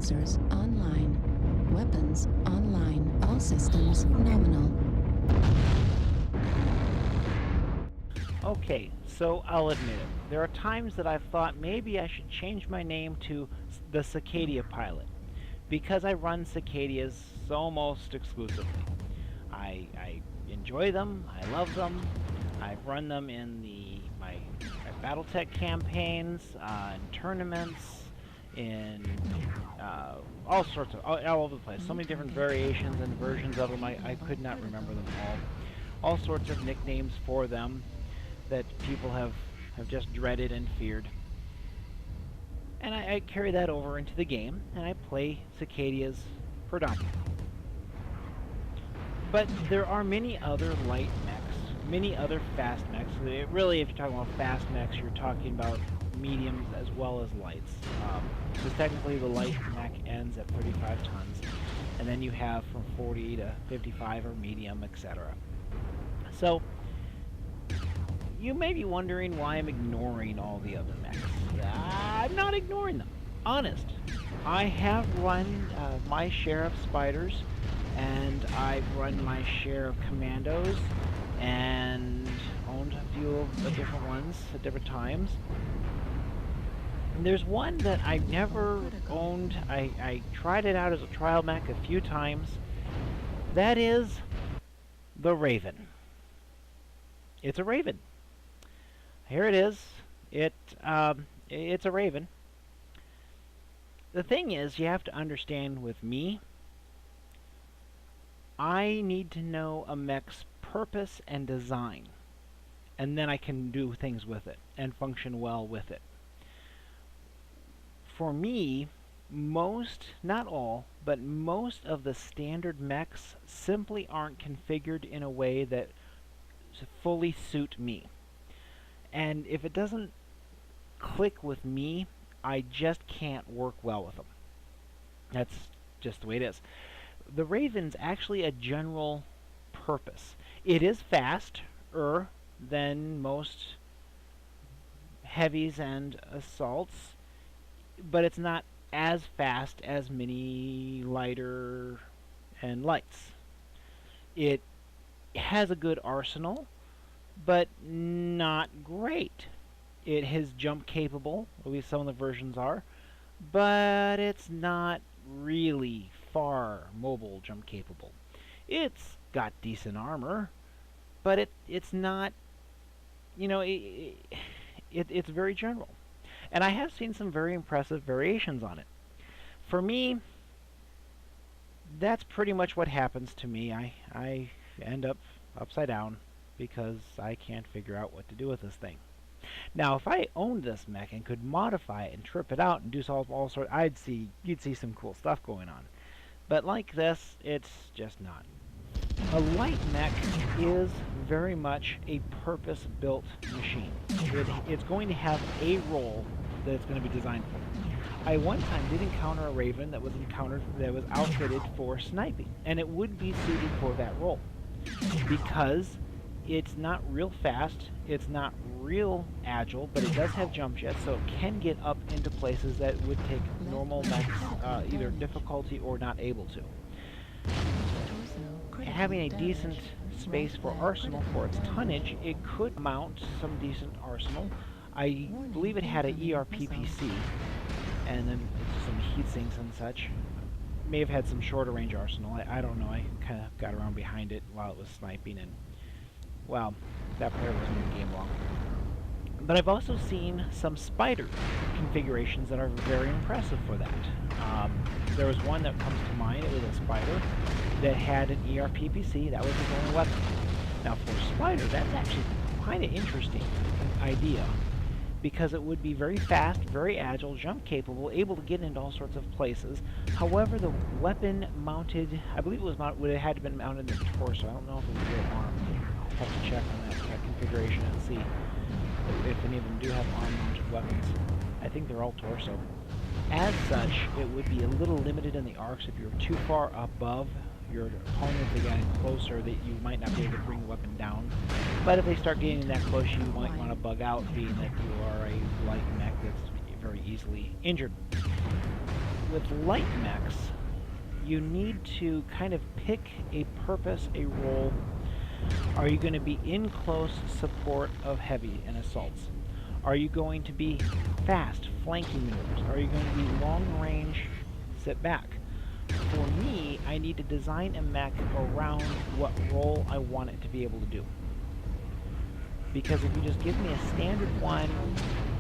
Sensors online. Weapons online. All systems nominal. Okay, so I'll admit it. There are times that I've thought maybe I should change my name to the Cicadia Pilot, because I run Cicadias almost exclusively. I enjoy them, I love them, I've run them in my Battletech campaigns, in tournaments, in all sorts of, all over the place. So many different variations and versions of them, I could not remember them all. All sorts of nicknames for them that people have just dreaded and feared. And I carry that over into the game, and I play Cicadias predominantly. But there are many other light mechs, many other fast mechs. Really, if you're talking about fast mechs, you're talking about mediums as well as lights. So technically the light mech ends at 35 tons, and then you have from 40 to 55 or medium, etc. So you may be wondering why I'm ignoring all the other mechs. I'm not ignoring them. Honest. I have run my share of spiders, and I've run my share of commandos, and owned a few of the different ones at different times. And there's one that I never owned. I tried it out as a trial mech a few times. That is the Raven. It's a Raven. Here it is. It's a Raven. The thing is, you have to understand with me, I need to know a mech's purpose and design, and then I can do things with it and function well with it. For me, most, not all, but most of the standard mechs simply aren't configured in a way that fully suit me. And if it doesn't click with me, I just can't work well with them. That's just the way it is. The Raven's actually a general purpose. It is faster than most heavies and assaults, but it's not as fast as many lighter and lights. It has a good arsenal, but not great. It is jump capable, at least some of the versions are, but it's not really far mobile jump capable. It's got decent armor, but it's not, you know, it's very general. And I have seen some very impressive variations on it. For me, that's pretty much what happens to me. I end up upside down because I can't figure out what to do with this thing. Now, if I owned this mech and could modify it and trip it out and do all sorts, you'd see some cool stuff going on. But like this, it's just not. A light mech is very much a purpose-built machine. It's going to have a role that it's going to be designed for. I one time did encounter a Raven that was outfitted for sniping, and it would be suited for that role because it's not real fast, it's not real agile, but it does have jump jets, so it can get up into places that would take normal mechs either difficulty or not able to. Having a decent space for arsenal for its tonnage, it could mount some decent arsenal. I believe it had a ERPPC, and then some heat sinks and such. May have had some shorter range arsenal. I don't know. I kind of got around behind it while it was sniping, and well, that player wasn't in the game long. But I've also seen some spider configurations that are very impressive for that. There was one that comes to mind. It was a spider that had an ERPPC. That was his only weapon. Now for spider, that's actually kind of interesting idea, because it would be very fast, very agile, jump capable, able to get into all sorts of places. However, the weapon mounted, I believe it had to been mounted in the torso. I don't know if it was real armed. I'll have to check on that configuration and see if any of them do have arm-mounted weapons. I think they're all torso. As such, it would be a little limited in the arcs if you're too far above your opponent to get closer, that you might not be able to bring the weapon down. But if they start getting that close, you might want to bug out, being that you are a light mech that's very easily injured. with light mechs, you need to kind of pick a purpose, a role. Are you going to be in close support of heavy and assaults? Are you going to be fast, flanking maneuvers? Are you going to be long range, sit back? For me, I need to design a mech around what role I want it to be able to do. Because if you just give me a standard one,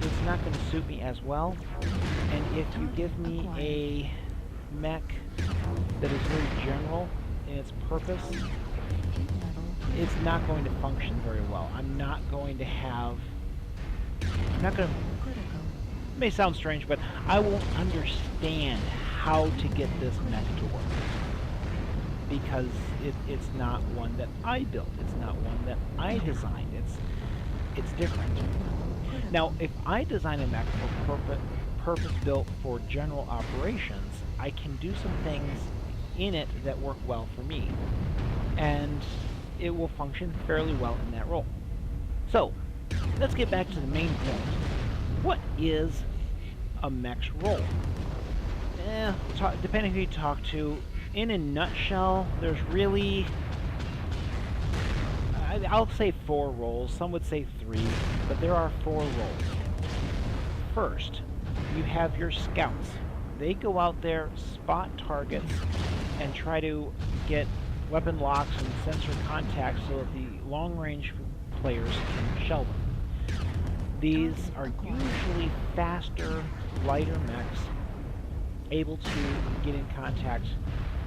it's not going to suit me as well. And if you give me a mech that is very general in its purpose, it's not going to function very well. I'm not going to, it may sound strange, but I won't understand how to get this mech to work. Because it's not one that I built. It's not one that I designed. It's different. Now, if I design a mech for purpose-built for general operations, I can do some things in it that work well for me. And it will function fairly well in that role. So, let's get back to the main point. What is a mech's role? Depending who you talk to, in a nutshell, there's really, I'll say 4 roles. Some would say 3, but there are 4 roles. First, you have your scouts. They go out there, spot targets, and try to get weapon locks and sensor contacts so that the long-range players can shell them. These are usually faster, lighter mechs, able to get in contact.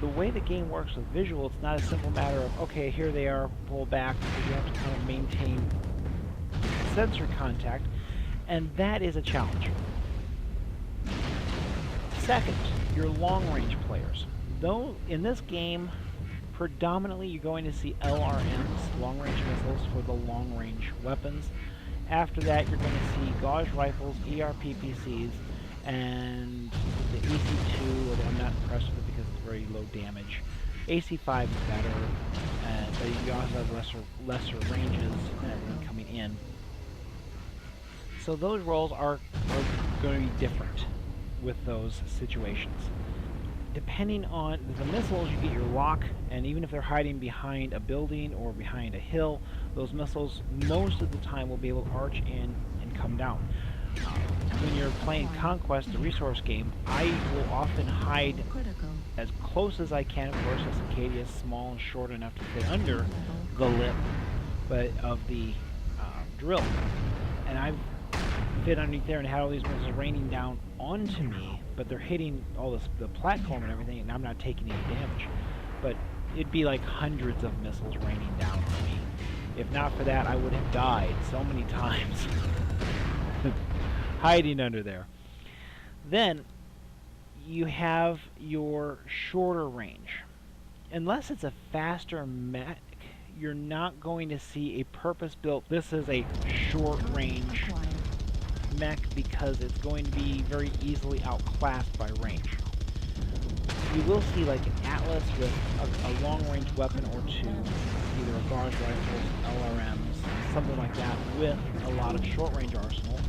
The way the game works with visual, it's not a simple matter of, okay, here they are, pull back, because you have to kind of maintain sensor contact, and that is a challenge. Second, your long-range players. Though in this game, predominantly you're going to see LRMs, long-range missiles, for the long-range weapons. After that, you're going to see gauge rifles, ERPPCs, and the AC-2, although I'm not impressed with it because it's very low damage. AC-5 is better, but you also have lesser ranges when coming in. So those roles are going to be different with those situations. Depending on the missiles, you get your lock, and even if they're hiding behind a building or behind a hill, those missiles most of the time will be able to arch in and come down. When you're playing Conquest, the resource game, I will often hide as close as I can. Of course, the Cicadia is small and short enough to fit under the lip of the drill. And I've fit underneath there and had all these missiles raining down onto me, but they're hitting all the platform and everything, and I'm not taking any damage. But it'd be like hundreds of missiles raining down on me. If not for that, I would have died so many times. Hiding under there. Then you have your shorter range. Unless it's a faster mech, you're not going to see a purpose-built, this is a short range mech, because it's going to be very easily outclassed by range. You will see like an Atlas with a long-range weapon or two, either a gauge rifle, LRMs, something like that, with a lot of short-range arsenal,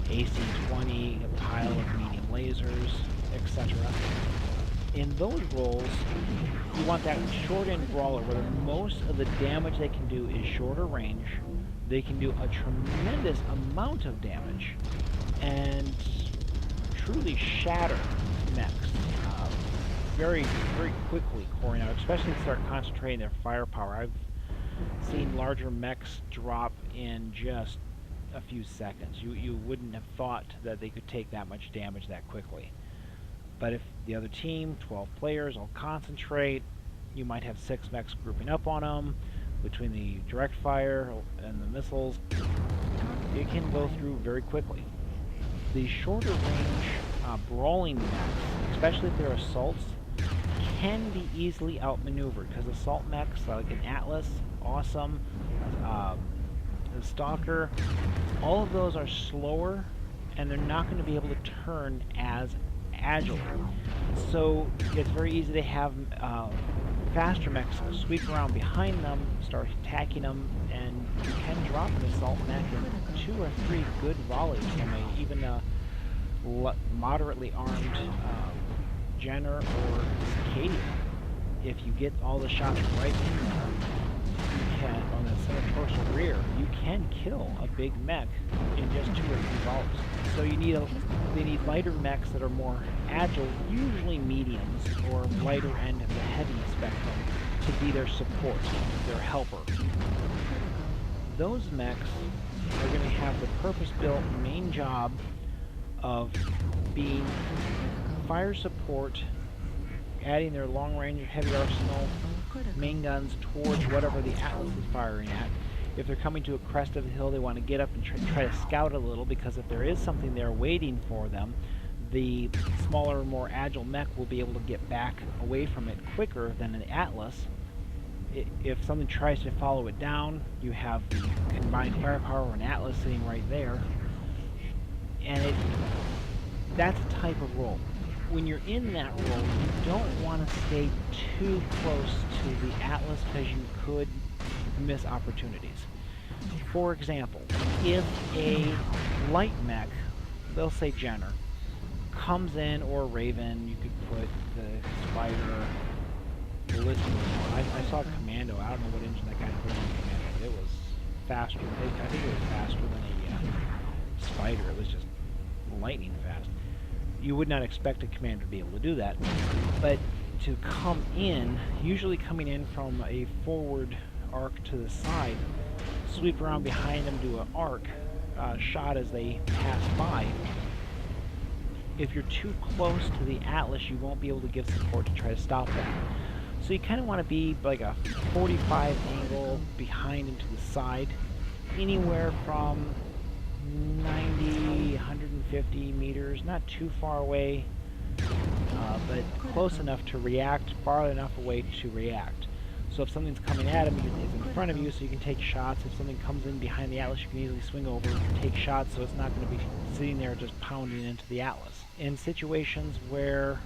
AC-20, a pile of medium lasers, etc. In those roles, you want that short-end brawler where most of the damage they can do is shorter range. They can do a tremendous amount of damage and truly shatter mechs very, very quickly, coring out, especially if they start concentrating their firepower. I've seen larger mechs drop in just a few seconds. You wouldn't have thought that they could take that much damage that quickly. But if the other team, 12 players, all concentrate, you might have 6 mechs grouping up on them. Between the direct fire and the missiles, it can go through very quickly. The shorter range brawling mechs, especially if they're assaults, can be easily outmaneuvered, because assault mechs like an Atlas, awesome, the Stalker, all of those are slower, and they're not going to be able to turn as agile. So it's very easy to have faster mechs sweep around behind them, start attacking them, and you can drop an assault mech in 2 or 3 good volleys from even a moderately armed Jenner or Cicadia. If you get all the shots right in there, you can, on the center torso rear, you can kill a big mech in just 2 or 3 volts. So they need lighter mechs that are more agile, usually mediums or lighter end of the heavy spectrum, to be their support, their helper. Those mechs are going to have the purpose-built main job of being fire support, adding their long-range heavy arsenal main guns towards whatever the Atlas is firing at. If they're coming to a crest of the hill, they want to get up and try to scout a little, because if there is something there waiting for them, the smaller, more agile mech will be able to get back away from it quicker than an Atlas. If something tries to follow it down, you have the combined firepower of an Atlas sitting right there, and that's a type of role. When you're in that role, you don't want to stay too close to the Atlas, because you could miss opportunities. For example, if a light mech, they'll say Jenner, comes in, or Raven, you could put the Spider, ballistic. I saw Commando. I don't know what engine that guy put on Commando, but it was faster. I think it was faster than a Spider. It was just lightning fast. You would not expect a Commander to be able to do that, but to come in, usually coming in from a forward arc to the side, sweep around behind them, do an arc shot as they pass by. If you're too close to the Atlas, you won't be able to give support to try to stop them. So you kind of want to be like a 45 angle behind and to the side, anywhere from 90, 150 meters, not too far away, but close enough to react, far enough away to react. So if something's coming at him, it's in front of you, so you can take shots. If something comes in behind the Atlas, you can easily swing over and take shots, so it's not going to be sitting there just pounding into the Atlas. In situations where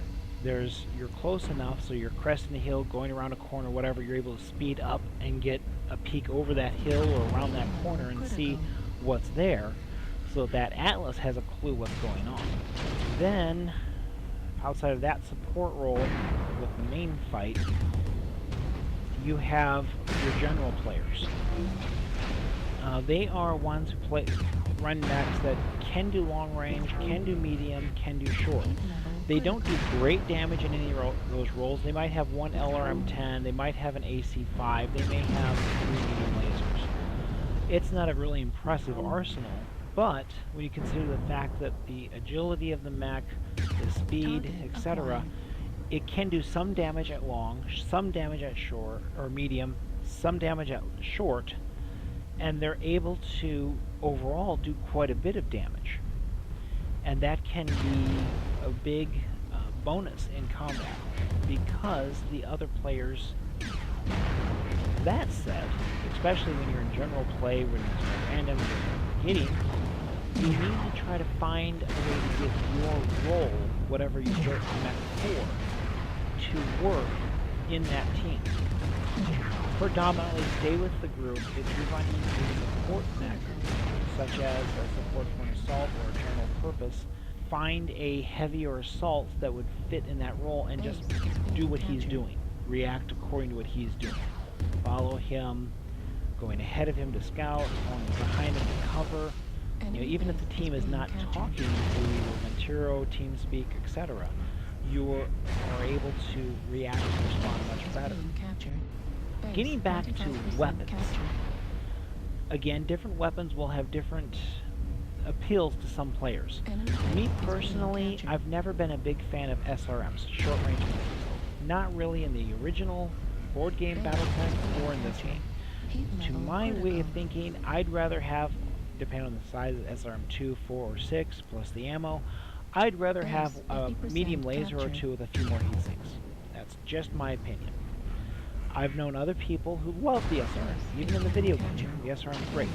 you're close enough, so you're cresting the hill, going around a corner, whatever, you're able to speed up and get a peek over that hill or around that corner and see what's there, so that Atlas has a clue what's going on. Then, outside of that support role with the main fight, you have your general players. They are ones who run mechs that can do long range, can do medium, can do short. They don't do great damage in any of those roles. They might have one LRM-10, they might have an AC-5, they may have 3 medium lasers. It's not a really impressive arsenal, but when you consider the fact that the agility of the mech, the speed, etc., it can do some damage at long, some damage at short, or medium, some damage at short, and they're able to overall do quite a bit of damage. And that can be a big bonus in combat, because the other players, that said, especially when you're in general play, when it's random hitting, you need to try to find a way to get your role, whatever you built the mech for, to work in that team. Predominantly stay with the group. If you're running a support mech, such as a support for an assault or a general purpose, find a heavy or assault that would fit in that role and just do what he's doing. React according to what he's doing. Follow him, going ahead of him to scout, going behind him to cover. You know, even if the team is not talking to Venturo, TeamSpeak, etc., you are able to react and respond much better. Getting back to weapons. Again, different weapons will have different appeals to some players. Me personally, I've never been a big fan of SRMs, short range missiles. Not really in the original board game Battletech or in this game. To my way of thinking, I'd rather have, depending on the size of SRM2, 4, or 6, plus the ammo, I'd rather have a medium laser or two with a few more heat sinks. That's just my opinion. I've known other people who love the SRM, even in the video game. The SRM is great.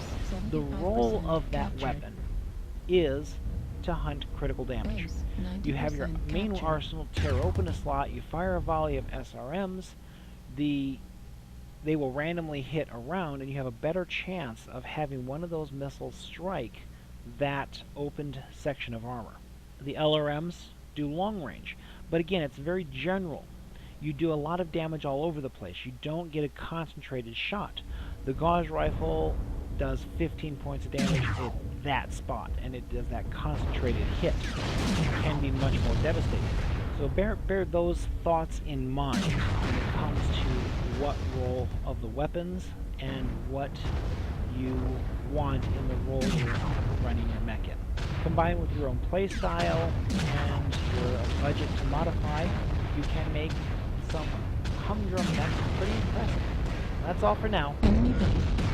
The role of that weapon is to hunt critical damage. You have your main arsenal tear open a slot, you fire a volley of SRMs, they will randomly hit around, and you have a better chance of having one of those missiles strike that opened section of armor. The LRMs do long range, But again, it's very general. You do a lot of damage all over the place. You don't get a concentrated shot. The gauge rifle does 15 points of damage at that spot, and it does that concentrated hit. It can be much more devastating. So bear those thoughts in mind when it comes to what role of the weapons and what you want in the role you're running your mech in. Combined with your own playstyle and your budget to modify, you can make some humdrum mechs pretty impressive. That's all for now. Enemy button.